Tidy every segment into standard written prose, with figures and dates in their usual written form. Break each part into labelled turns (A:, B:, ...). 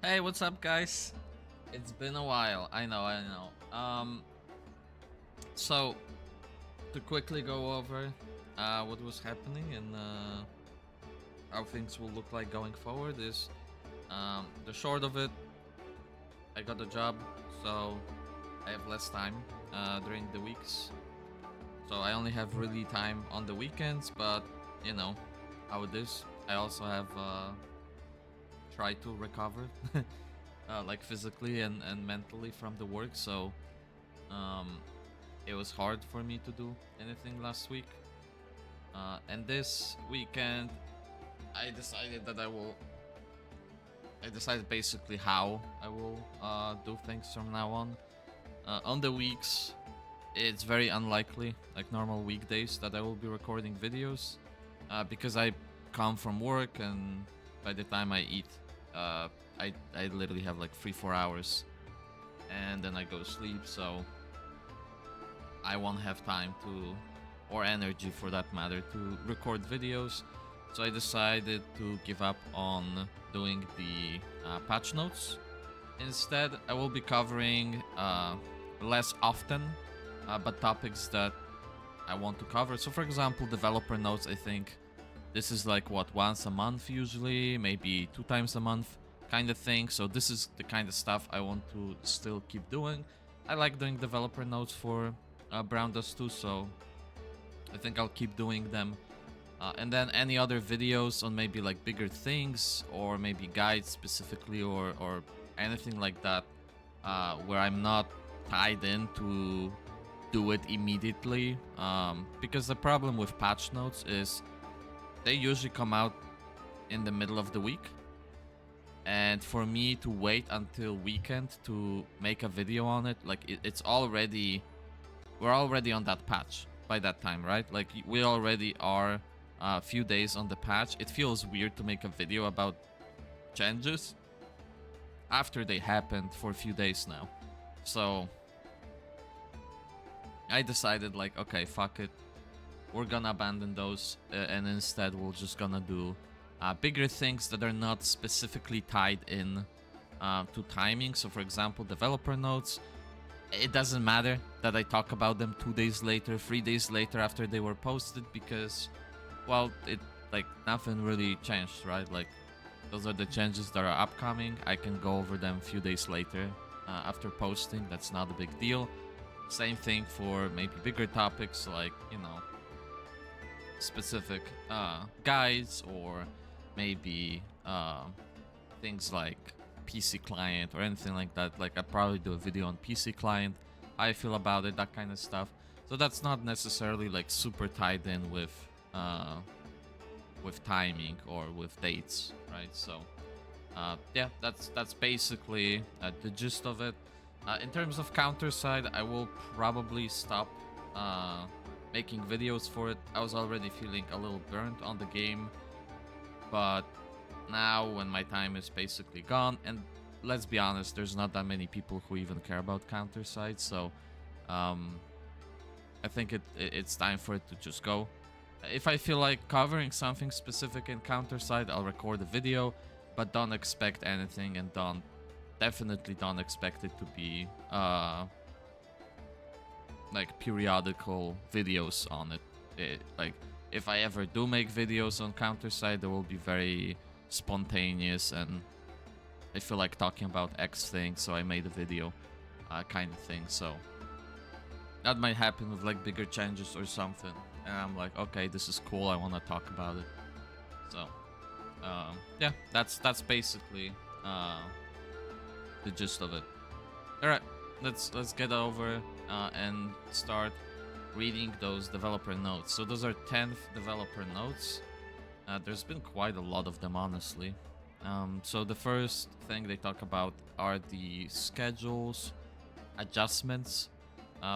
A: Hey, what's up, guys? It's been a while. I know, I know. So to quickly go over what was happening and how things will look like going forward is the short of it. I got a job, so I have less time during the weeks. So I only have really time on the weekends, but you know how it is. I also have tried to recover like physically and mentally from the work, so um, it was hard for me to do anything last week. And this weekend, I decided that I decided basically how I will do things from now on. On the weeks, it's very unlikely, like normal weekdays, that I will be recording videos because I come from work and by the time I eat, uh, I literally have like 3-4 hours, and then I go sleep. So I won't have time to, or energy for that matter, to record videos. So I decided to give up on doing the patch notes. Instead, I will be covering less often, but topics that I want to cover. So, for example, developer notes, I think this is like what, once a month usually, maybe 2 times a month kind of thing. So this is the kind of stuff I want to still keep doing. I like doing developer notes for Brown Dust 2, so I think I'll keep doing them. And then any other videos on maybe like bigger things or maybe guides specifically or anything like that where I'm not tied in to do it immediately. Because the problem with patch notes is they usually come out in the middle of the week. And for me to wait until weekend to make a video on it, like it's already, we're already on that patch by that time, right? Like we already are a few days on the patch. It feels weird to make a video about changes after they happened for a few days now. So I decided like, okay, fuck it. We're gonna abandon those and instead we're just gonna do bigger things that are not specifically tied in to timing. So for example, developer notes, it doesn't matter that I talk about them 2 days later, 3 days later after they were posted, because, well, it, like, nothing really changed, right? Like, those are the changes that are upcoming. I can go over them a few days later after posting. That's not a big deal. Same thing for maybe bigger topics like, you know, specific guides or maybe things like PC client or anything like that. Like I'd probably do a video on PC client, how I feel about it, that kind of stuff. So that's not necessarily like super tied in with timing or with dates, right? So yeah, that's basically the gist of it. In terms of counter side, I will probably stop making videos for it. I was already feeling a little burnt on the game, but now when my time is basically gone, and let's be honest, there's not that many people who even care about counter side, so I think it's time for it to just go. If I feel like covering something specific in counter side, I'll record a video, but don't expect anything, and definitely don't expect it to be like periodical videos on it. Like if I ever do make videos on counter side, they will be very spontaneous and I feel like talking about X thing, so I made a video kind of thing. So that might happen with like bigger changes or something, and I'm like, okay, this is cool, I want to talk about it. So yeah, that's basically the gist of it. All right, let's get over and start reading those developer notes. So those are 10th developer notes. There's been quite a lot of them, honestly. So the first thing they talk about are the schedules adjustments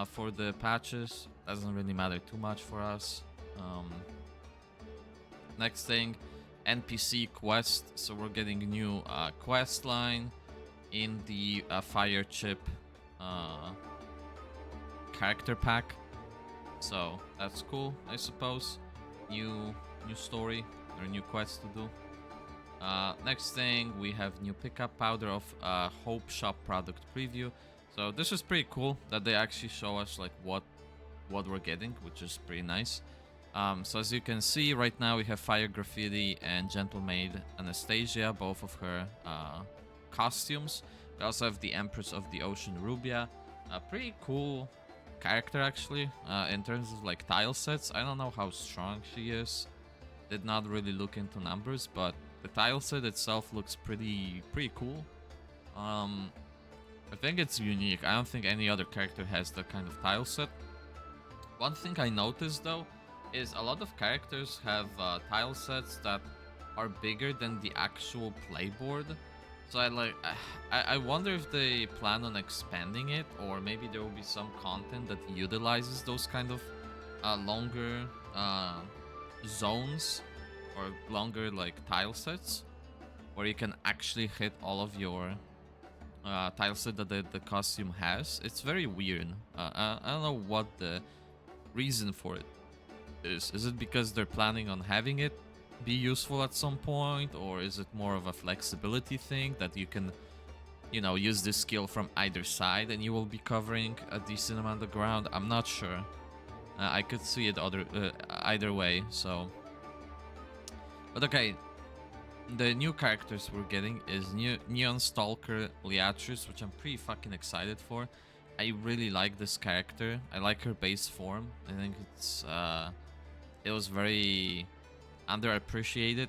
A: for the patches. Doesn't really matter too much for us. Next thing, NPC quest. So we're getting a new quest line in the fire chip character pack. So that's cool, I suppose. New story or new quest to do. Next thing, we have new pickup powder of Hope Shop product preview. So this is pretty cool that they actually show us like what we're getting, which is pretty nice. So as you can see, right now we have Fire Graffiti and Gentle Maid Anastasia, both of her costumes. We also have the Empress of the Ocean, Rubia. A pretty cool character, actually, in terms of like tile sets. I don't know how strong she is. Did not really look into numbers, but the tile set itself looks pretty cool. I think it's unique. I don't think any other character has that kind of tile set. One thing I noticed though is a lot of characters have tile sets that are bigger than the actual playboard. So I wonder if they plan on expanding it, or maybe there will be some content that utilizes those kind of longer zones or longer like tile sets, where you can actually hit all of your tile set that the costume has. It's very weird. I don't know what the reason for it is. Is it because they're planning on having it be useful at some point, or is it more of a flexibility thing that you can, you know, use this skill from either side and you will be covering a decent amount of ground? I'm not sure. I could see it either way. So, but okay. The new characters we're getting is Neon Stalker Leatrice, which I'm pretty fucking excited for. I really like this character. I like her base form. I think it was very underappreciated,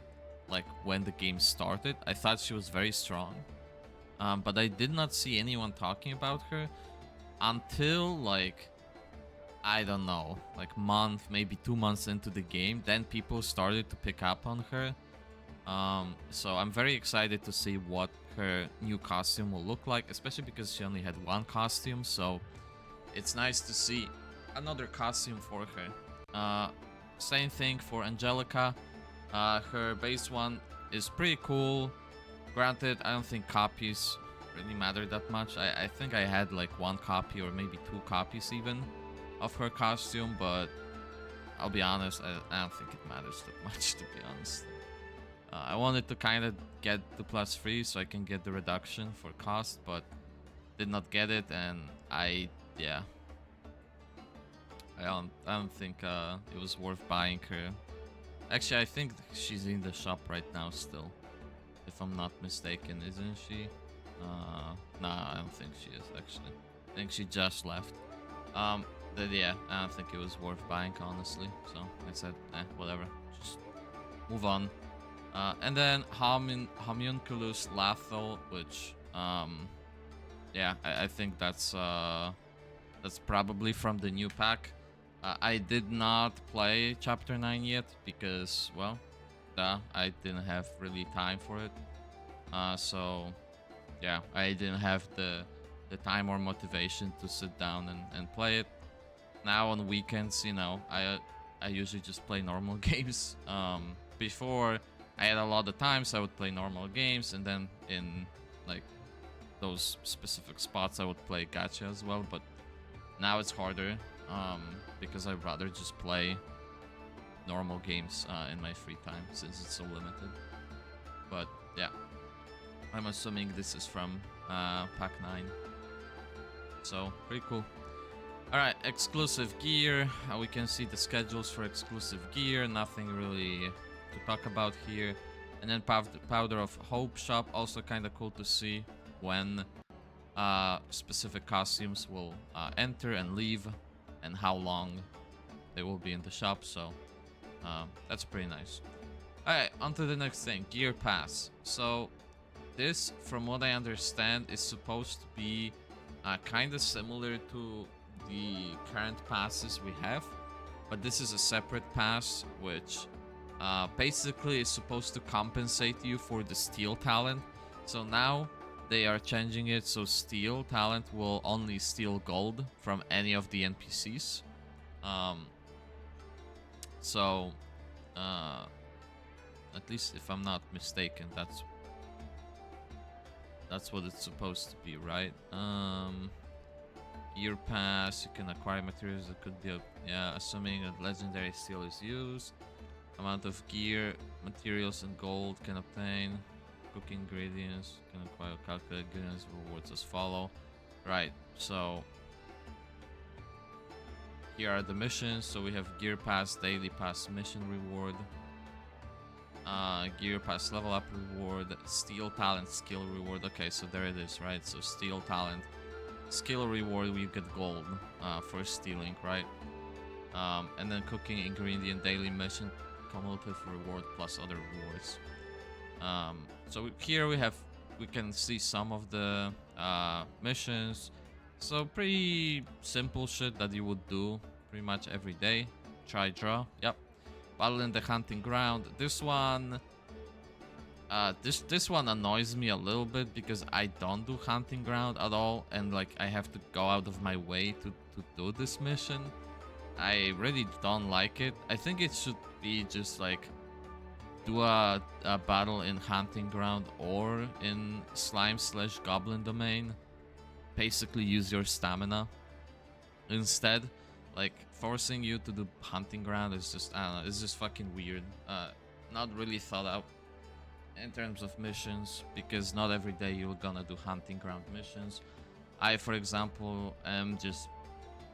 A: like when the game started. I thought she was very strong, but I did not see anyone talking about her until like, I don't know, like month, maybe 2 months into the game. Then people started to pick up on her. So I'm very excited to see what her new costume will look like, especially because she only had one costume, so it's nice to see another costume for her. Same thing for Angelica. Her base one is pretty cool. Granted, I don't think copies really matter that much. I think I had like 1 copy or maybe 2 copies even of her costume, but I'll be honest, I don't think it matters that much, to be honest. I wanted to kind of get the +3 so I can get the reduction for cost, but did not get it, and I don't think it was worth buying her. Actually, I think she's in the shop right now still, if I'm not mistaken, isn't she? Nah, I don't think she is actually. I think she just left. Yeah, I don't think it was worth buying, honestly. So I said, whatever, just move on. And then Homunculus Lathel, which, yeah, I think that's probably from the new pack. I did not play Chapter 9 yet because, well, I didn't have really time for it. So, yeah, I didn't have the time or motivation to sit down and play it. Now on weekends, you know, I usually just play normal games. Before, I had a lot of times I would play normal games, and then in like those specific spots I would play gacha as well, but now it's harder because I'd rather just play normal games in my free time since it's so limited. But yeah, I'm assuming this is from pack 9, so pretty cool. Alright, exclusive gear. We can see the schedules for exclusive gear. Nothing really to talk about here. And then Powder of Hope shop, also kind of cool to see when specific costumes will enter and leave, and how long they will be in the shop. So that's pretty nice. Alright, on to the next thing, Gear Pass. So this, from what I understand, is supposed to be kind of similar to the current passes we have, but this is a separate pass, which basically is supposed to compensate you for the steal talent. So now they are changing it so steal talent will only steal gold from any of the NPCs. So at least if I'm not mistaken, that's what it's supposed to be, right? Gear pass, you can acquire materials that could be, yeah, assuming a legendary steal is used. Amount of gear, materials, and gold can obtain. Cooking ingredients can acquire calculated goodness rewards as follow. Right, so here are the missions. So we have gear pass, daily pass, mission reward, gear pass, level up reward, steel talent, skill reward. Okay, so there it is, right? So steel talent, skill reward, we get gold for stealing, right? And then cooking ingredient, daily mission, cumulative reward plus other rewards. So here we can see some of the missions. So pretty simple shit that you would do pretty much every day. Try draw. Yep. Battle in the hunting ground. This one this one annoys me a little bit because I don't do hunting ground at all, and like I have to go out of my way to do this mission. I really don't like it. I think it should be just like do a battle in hunting ground or in slime/goblin domain. Basically use your stamina instead. Like forcing you to do hunting ground is just, I don't know, it's just fucking weird. Not really thought out in terms of missions, because not every day you're gonna do hunting ground missions. I, for example, am just,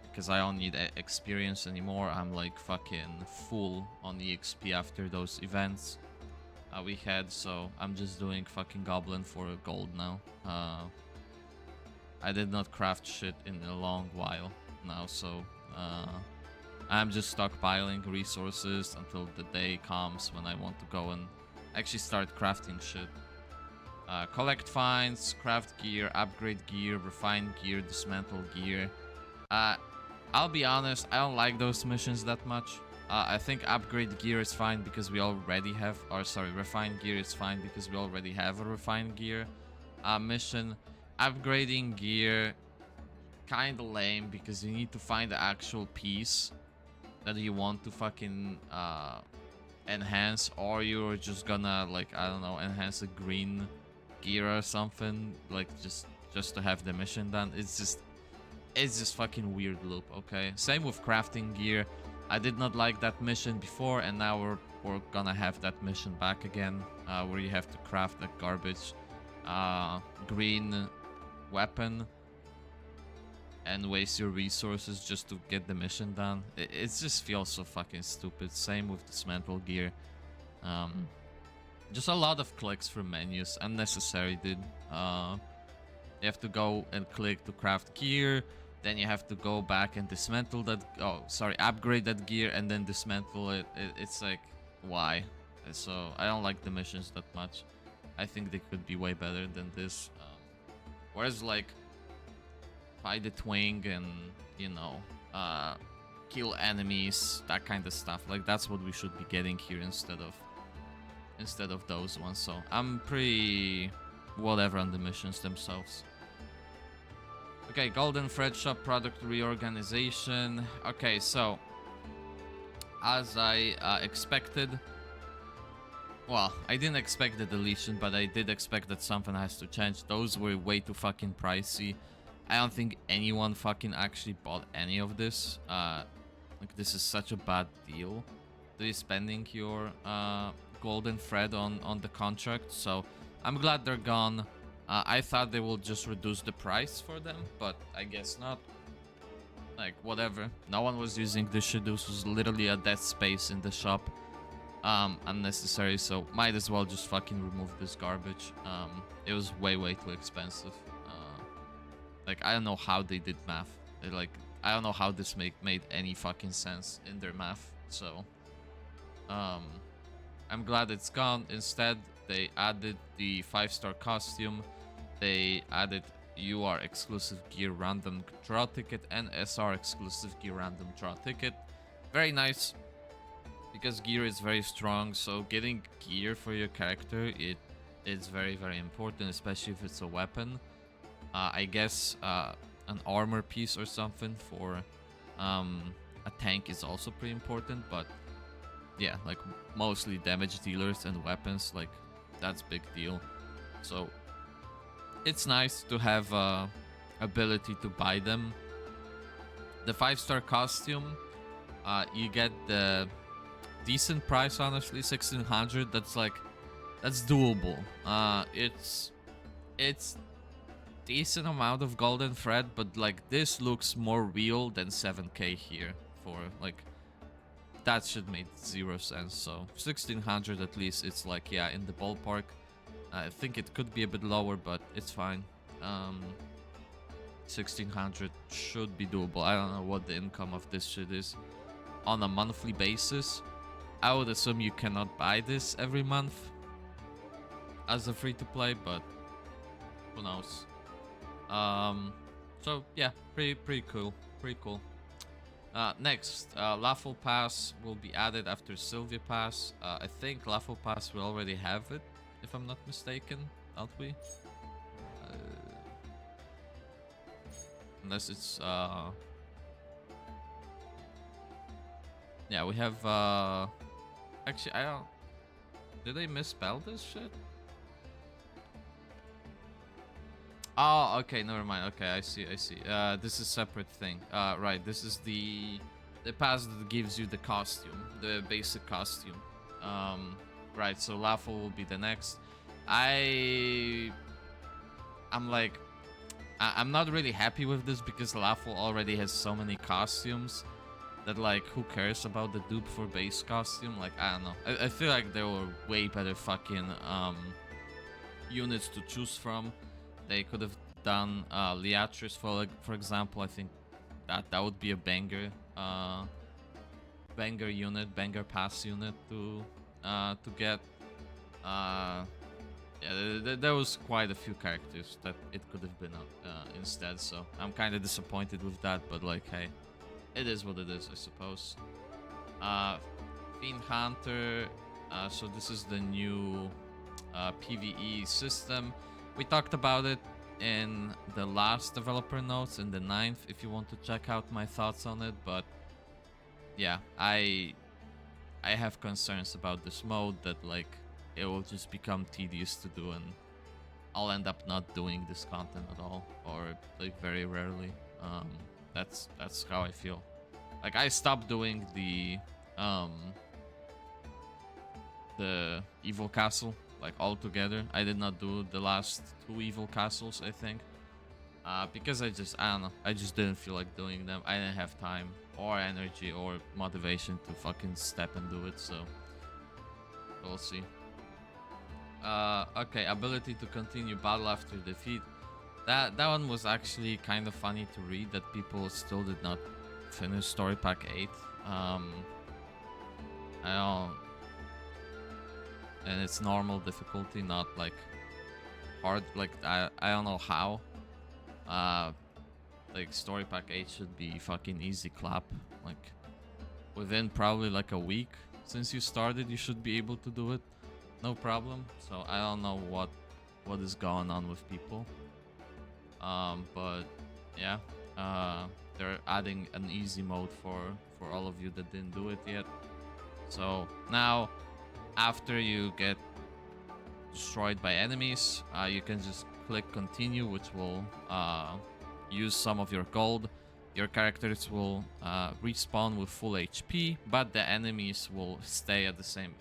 A: because I don't need experience anymore, I'm like fucking full on EXP after those events we had, so I'm just doing fucking goblin for gold now. I did not craft shit in a long while now, so I'm just stockpiling resources until the day comes when I want to go and actually start crafting shit. Collect finds, craft gear, upgrade gear, refine gear, dismantle gear. I'll be honest, I don't like those missions that much. I think upgrade gear is fine because we already have, or sorry, refine gear is fine because we already have a refine gear mission. Upgrading gear, kinda lame because you need to find the actual piece that you want to fucking enhance, or you're just gonna, like, I don't know, enhance a green gear or something, like just to have the mission done. It's just fucking weird loop. Okay, same with crafting gear. I did not like that mission before, and now we're gonna have that mission back again, where you have to craft a garbage green weapon and waste your resources just to get the mission done. It just feels so fucking stupid. Same with dismantle gear. Just a lot of clicks for menus, unnecessary, dude. You have to go and click to craft gear, then you have to go back and dismantle that, upgrade that gear and then dismantle it. It's like, why? So I don't like the missions that much. I think they could be way better than this. Whereas like fight the twing and, you know, kill enemies, that kind of stuff. Like that's what we should be getting here instead of those ones. So I'm pretty whatever on the missions themselves. Okay, Golden Thread Shop product reorganization. Okay, so as I expected, well, I didn't expect the deletion, but I did expect that something has to change. Those were way too fucking pricey. I don't think anyone fucking actually bought any of this. Like this is such a bad deal to be spending your golden thread on the contract. So I'm glad they're gone. I thought they will just reduce the price for them, but I guess not. Like, whatever. No one was using this shit. This was literally a dead space in the shop. Unnecessary, so might as well just fucking remove this garbage. It was way too expensive. Like, I don't know how they did math. I don't know how this made any fucking sense in their math. So, I'm glad it's gone. Instead, they added the 5-star costume. They added UR exclusive gear random draw ticket and SR exclusive gear random draw ticket. Very nice, because gear is very strong. So getting gear for your character, it's very important, especially if it's a weapon. I guess an armor piece or something for a tank is also pretty important, but yeah, like mostly damage dealers and weapons, like that's big deal. So it's nice to have ability to buy them. The 5-star costume, you get the decent price, honestly. 1600. That's like, that's doable. It's decent amount of golden thread, but like this looks more real than 7k here. For like, that should make 0 sense. So 1600 at least, it's like, yeah, in the ballpark. I think it could be a bit lower, but it's fine. 1600 should be doable. I don't know what the income of this shit is on a monthly basis. I would assume you cannot buy this every month as a free-to-play, but who knows. So yeah, pretty cool. Next, Lawful Pass will be added after Sylvia Pass. I think Lawful Pass we already have it, if I'm not mistaken, don't we? Unless it's yeah, we have actually, I don't, did they misspell this shit? Oh, okay, never mind. Okay, I see. This is a separate thing. Right, this is the pass that gives you the costume, the basic costume. Right, so Lawful will be the next. I'm like, I'm not really happy with this because Lawful already has so many costumes that, like, who cares about the dupe for base costume? Like, I don't know. I feel like there were way better fucking units to choose from. They could have done Leatris for example. I think that would be a banger unit, banger pass unit to get. Yeah, there was quite a few characters that it could have been instead, so I'm kind of disappointed with that, but like, hey, it is what it is, I suppose. Fiend Hunter, so this is the new PVE system. We talked about it in the last developer notes, in the 9th, if you want to check out my thoughts on it, but yeah, I have concerns about this mode that, like, it will just become tedious to do, and I'll end up not doing this content at all, or like very rarely. That's how I feel. Like, I stopped doing the Evil Castle, like, altogether. I did not do the last 2 Evil Castles, I think, because I don't know, I just didn't feel like doing them. I didn't have time or energy or motivation to fucking step and do it, so we'll see. Okay, ability to continue battle after defeat. That one was actually kind of funny to read, that people still did not finish Story Pack 8. I don't, and it's normal difficulty, not like hard. Like, I don't know how. Like, Story Pack 8 should be fucking easy clap. Like, within probably like a week since you started, you should be able to do it, no problem. So I don't know what is going on with people. But yeah, they're adding an easy mode for all of you that didn't do it yet. So now, after you get destroyed by enemies, you can just click continue, which will use some of your gold. Your characters will respawn with full HP, but the enemies will stay at the same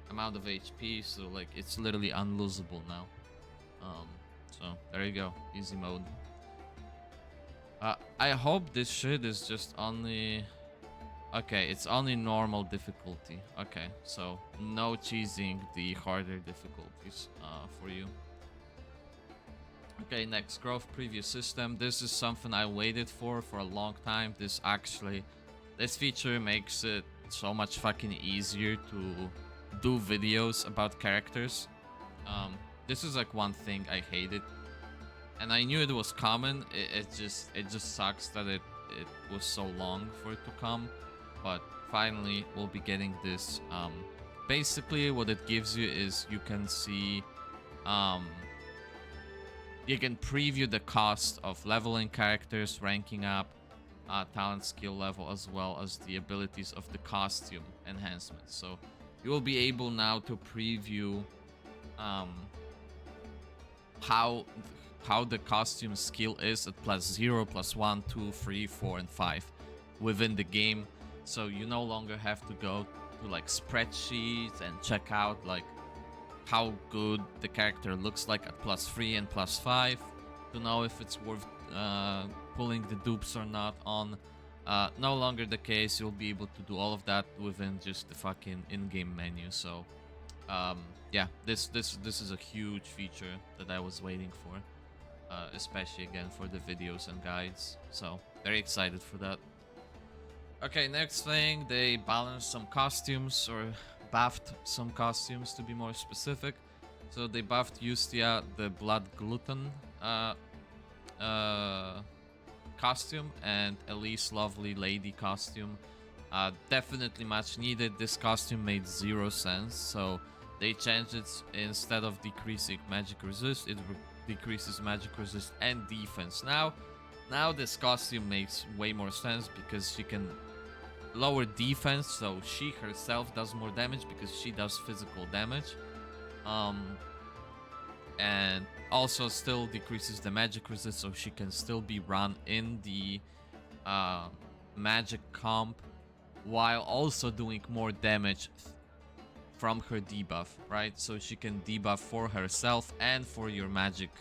A: amount of HP, so like, it's literally unlosable now. So there you go, easy mode. I hope this shit is just only... Okay, it's only normal difficulty. Okay, so no cheesing the harder difficulties for you. Okay, next, growth preview system. This is something I waited for a long time. This feature makes it so much fucking easier to do videos about characters. This is like one thing I hated, and I knew it was common. It just sucks that it was so long for it to come, but finally we'll be getting this. Basically, what it gives you is you can see, you can preview the cost of leveling characters, ranking up, talent skill level, as well as the abilities of the costume enhancements. So you will be able now to preview how the costume skill is at +0, +1, 2, 3, 4, and 5 within the game. So you no longer have to go to like spreadsheets and check out like how good the character looks like at +3 and +5 to know if it's worth pulling the dupes or not on. No longer the case. You'll be able to do all of that within just the fucking in-game menu. So yeah, this is a huge feature that I was waiting for, especially again for the videos and guides. So very excited for that. Okay, next thing, they balanced some costumes, or buffed some costumes to be more specific. So they buffed Justia the Blood Glutton costume and Elise Lovely Lady costume. Definitely much needed. This costume made 0 sense, so they changed it. Instead of decreasing magic resist, it decreases magic resist and defense. Now this costume makes way more sense because she can lower defense, so she herself does more damage because she does physical damage, and also still decreases the magic resist, so she can still be run in the magic comp while also doing more damage from her debuff, right? So she can debuff for herself and for your magic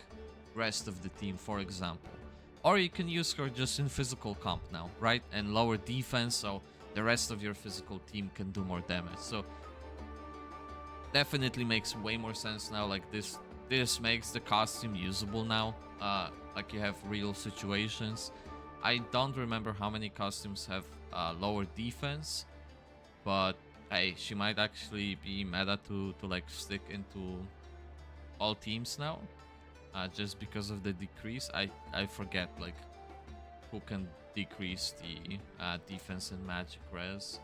A: rest of the team, for example. Or you can use her just in physical comp now, right? And lower defense, so the rest of your physical team can do more damage. So definitely makes way more sense now. Like this makes the costume usable now. Like you have real situations. I don't remember how many costumes have lower defense, but hey, she might actually be meta to like stick into all teams now, just because of the decrease. I forget like who can decrease the defense and magic res,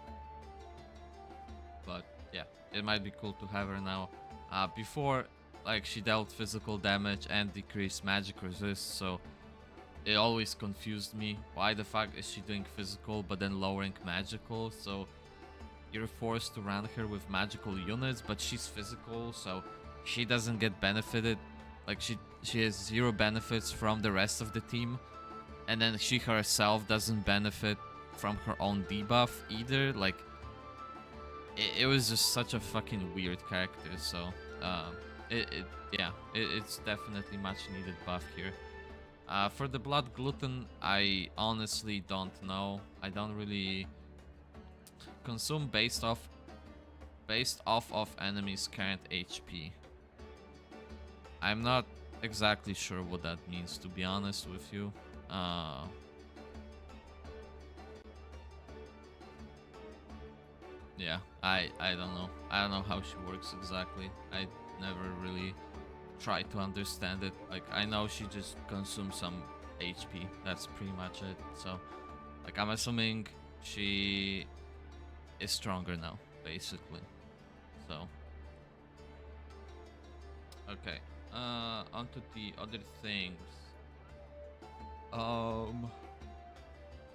A: but yeah, it might be cool to have her now. Before, like, she dealt physical damage and decreased magic resist, so it always confused me. Why the fuck is she doing physical but then lowering magical? So you're forced to run her with magical units, but she's physical, so she doesn't get benefited. Like she has 0 benefits from the rest of the team, and then she herself doesn't benefit from her own debuff either. Like it was just such a fucking weird character. So it's definitely much needed buff here. For the Blood Glutton, I honestly don't know. I don't really consume based off of enemies' current HP. I'm not exactly sure what that means, to be honest with you. Yeah, I don't know. I don't know how she works exactly. I never really tried to understand it. Like, I know she just consumes some HP. That's pretty much it. So, like, I'm assuming she is stronger now, basically. So, okay. Onto the other things.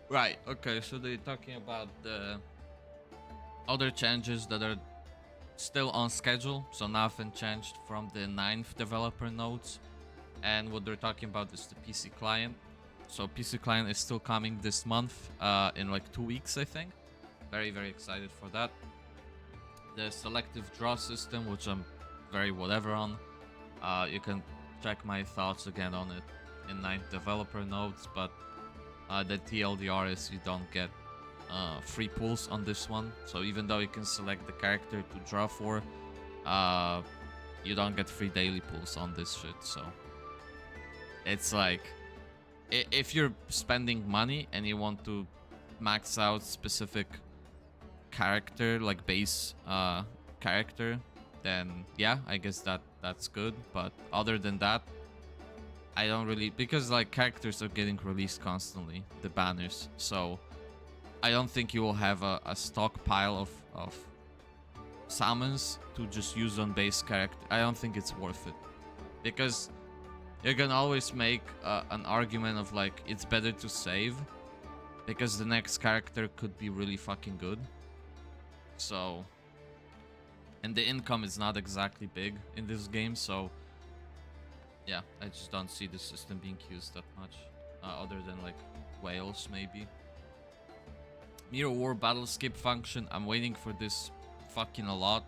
A: Right. Okay. So they're talking about the other changes that are still on schedule, so nothing changed from the 9th developer notes. And what they're talking about is the PC client. So PC client is still coming this month, in like 2 weeks, I think. Very, very excited for that. The selective draw system, which I'm very whatever on. You can check my thoughts again on it in 9th developer notes, but the TLDR is you don't get free pulls on this one. So even though you can select the character to draw for, you don't get free daily pulls on this shit. So it's like, if you're spending money and you want to max out specific character, like base character, then yeah, I guess that's good. But other than that, I don't really, because like characters are getting released constantly, the banners, so I don't think you will have a stockpile of summons to just use on base character. I don't think it's worth it, because you can always make an argument of like, it's better to save because the next character could be really fucking good. So, and the income is not exactly big in this game, so yeah, I just don't see the system being used that much, other than like whales maybe. Mirror War battle skip function, I'm waiting for this fucking a lot.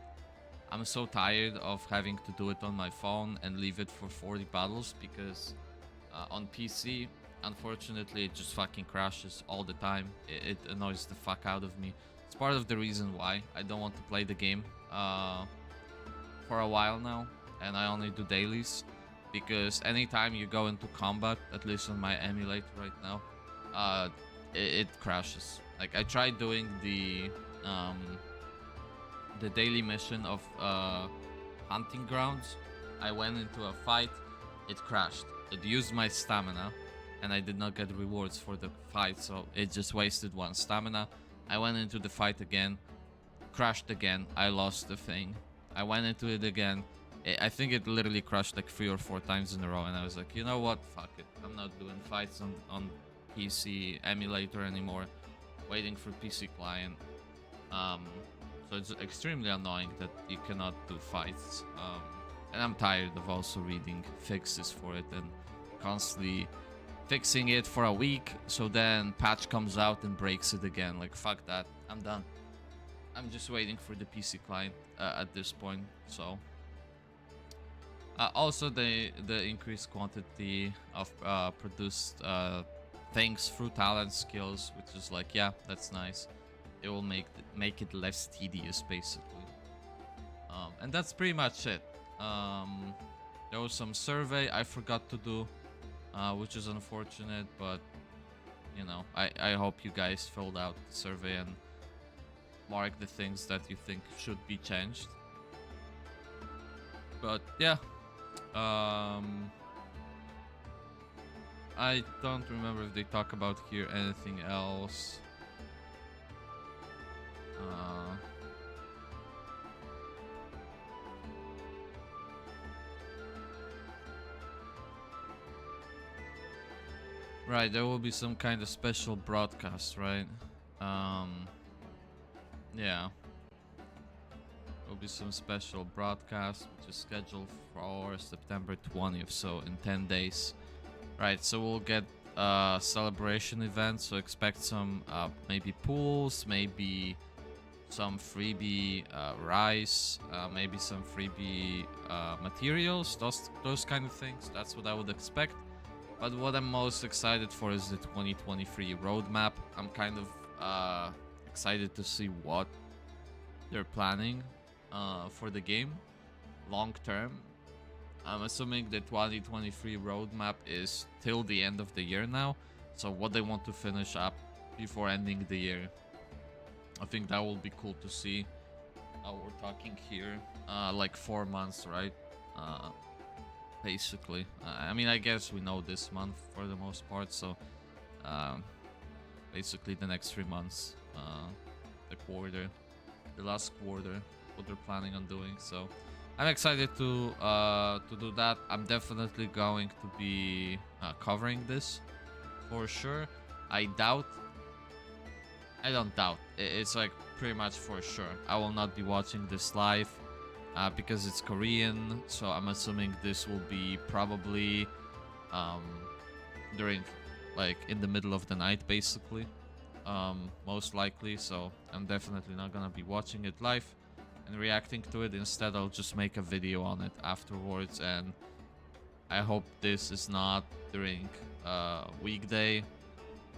A: I'm so tired of having to do it on my phone and leave it for 40 battles because on PC, unfortunately, it just fucking crashes all the time. It annoys the fuck out of me. It's part of the reason why I don't want to play the game for a while now, and I only do dailies because anytime you go into combat, at least on my emulator right now, it crashes. Like I tried doing the daily mission of hunting grounds. I went into a fight, it crashed. It used my stamina, and I did not get rewards for the fight, so it just wasted one stamina. I went into the fight again, crashed again, I lost the thing. I went into it again. I think it literally crashed like 3 or 4 times in a row, and I was like, you know what, fuck it. I'm not doing fights on PC emulator anymore, waiting for PC client. So it's extremely annoying that you cannot do fights. And I'm tired of also reading fixes for it and constantly fixing it for a week, so then patch comes out and breaks it again. Like, fuck that. I'm done. I'm just waiting for the PC client at this point, so... also, the increased quantity of produced things through talent skills, which is like, yeah, that's nice. It will make it less tedious, basically. And that's pretty much it. There was some survey I forgot to do, which is unfortunate, but you know, I hope you guys filled out the survey and marked the things that you think should be changed. But yeah, I don't remember if they talk about here anything else. Right, there will be some kind of special broadcast, right? Yeah. There will be some special broadcast, which is scheduled for September 20th, so in 10 days. Right, so we'll get a celebration event, so expect some maybe pools, maybe some freebie rice, maybe some freebie materials, those kind of things. That's what I would expect. But what I'm most excited for is the 2023 roadmap. I'm kind of excited to see what they're planning for the game long term. I'm assuming the 2023 roadmap is till the end of the year now. So what they want to finish up before ending the year. I think that will be cool to see. We're talking here like 4 months, right? Basically. I mean, I guess we know this month for the most part, so basically the next 3 months, the last quarter, what they're planning on doing. So I'm excited to do that. I'm definitely going to be covering this for sure. I don't doubt. It's like pretty much for sure. I will not be watching this live because it's Korean. So I'm assuming this will be probably during, like, in the middle of the night, basically. Most likely. So I'm definitely not gonna be watching it live and reacting to it. Instead, I'll just make a video on it afterwards. And I hope this is not during weekday.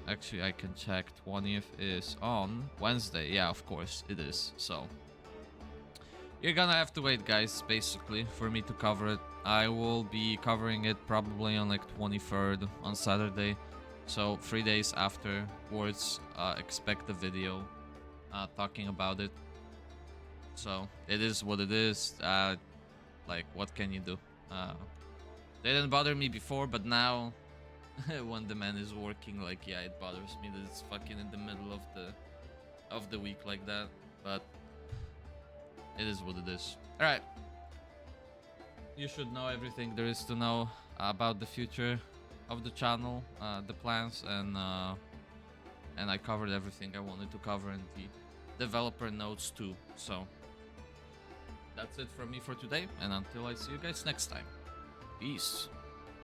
A: Actually, I can check. 20th is on Wednesday. Yeah, of course it is. So you're gonna have to wait, guys, basically, for me to cover it. I will be covering it probably on like 23rd on Saturday. So 3 days afterwards, expect a video talking about it. So it is what it is. Like, what can you do? They didn't bother me before, but now when the man is working, like, yeah, it bothers me that it's fucking in the middle of the week like that. But it is what it is. All right, you should know everything there is to know about the future of the channel, the plans, and I covered everything I wanted to cover in the developer notes too. So that's it from me for today, and until I see you guys next time, peace.